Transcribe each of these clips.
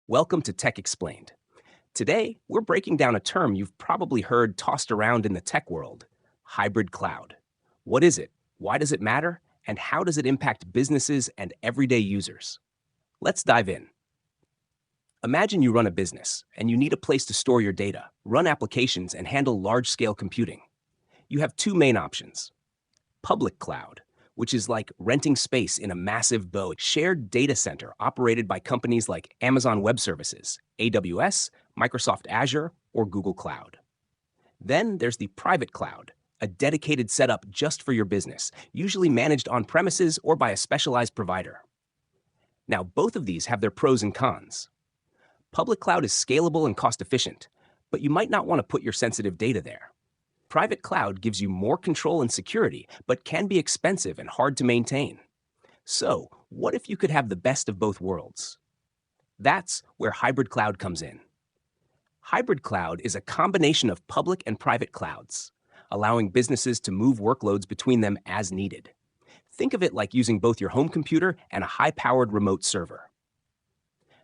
Welcome to Tech Explained. Today, we're breaking down a term you've probably heard tossed around in the tech world: hybrid cloud. What is it? Why does it matter? And how does it impact businesses and everyday users? Let's dive in. Imagine you run a business and you need a place to store your data, run applications, and handle large scale computing. You have two main options: public cloud, which is like renting space in a massive shared data center operated by companies like Amazon Web Services, AWS, Microsoft Azure, or Google Cloud. Then there's the private cloud, a dedicated setup just for your business, usually managed on premises or by a specialized provider. Now, both of these have their pros and cons. Public cloud is scalable and cost efficient, but you might not want to put your sensitive data there. Private cloud gives you more control and security, but can be expensive and hard to maintain. So, what if you could have the best of both worlds? That's where hybrid cloud comes in. Hybrid cloud is a combination of public and private clouds, allowing businesses to move workloads between them as needed. Think of it like using both your home computer and a high-powered remote server.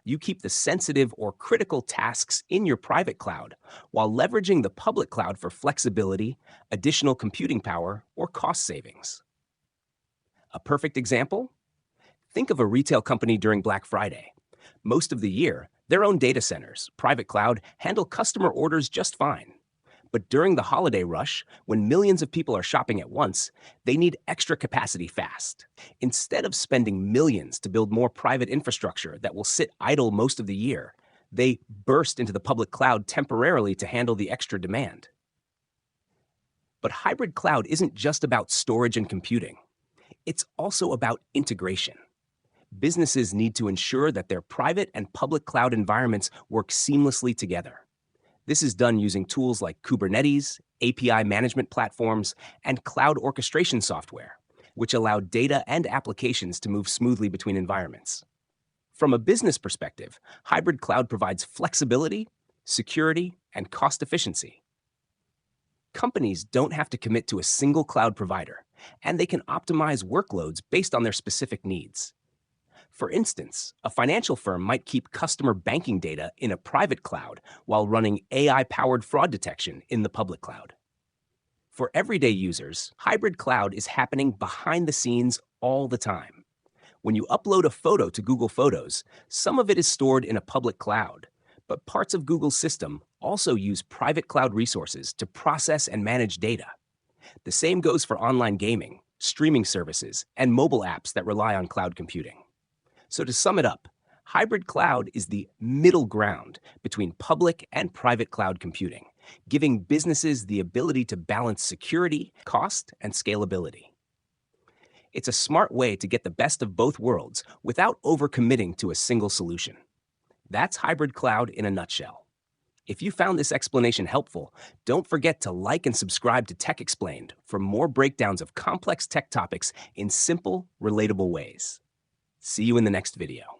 You keep the sensitive or critical tasks in your private cloud while leveraging the public cloud for flexibility, additional computing power, or cost savings. A perfect example? Think of a retail company during Black Friday. Most of the year, their own data centers, private cloud, handle customer orders just fine. But during the holiday rush, when millions of people are shopping at once, they need extra capacity fast. Instead of spending millions to build more private infrastructure that will sit idle most of the year, they burst into the public cloud temporarily to handle the extra demand. But hybrid cloud isn't just about storage and computing. It's also about integration. Businesses need to ensure that their private and public cloud environments work seamlessly together. This is done using tools like Kubernetes, API management platforms, and cloud orchestration software, which allow data and applications to move smoothly between environments. From a business perspective, hybrid cloud provides flexibility, security, and cost efficiency. Companies don't have to commit to a single cloud provider, and they can optimize workloads based on their specific needs. For instance, a financial firm might keep customer banking data in a private cloud while running AI-powered fraud detection in the public cloud. For everyday users, hybrid cloud is happening behind the scenes all the time. When you upload a photo to Google Photos, some of it is stored in a public cloud, but parts of Google's system also use private cloud resources to process and manage data. The same goes for online gaming, streaming services, and mobile apps that rely on cloud computing. So to sum it up, hybrid cloud is the middle ground between public and private cloud computing, giving businesses the ability to balance security, cost, and scalability. It's a smart way to get the best of both worlds without overcommitting to a single solution. That's hybrid cloud in a nutshell. If you found this explanation helpful, don't forget to like and subscribe to Tech Explained for more breakdowns of complex tech topics in simple, relatable ways. See you in the next video.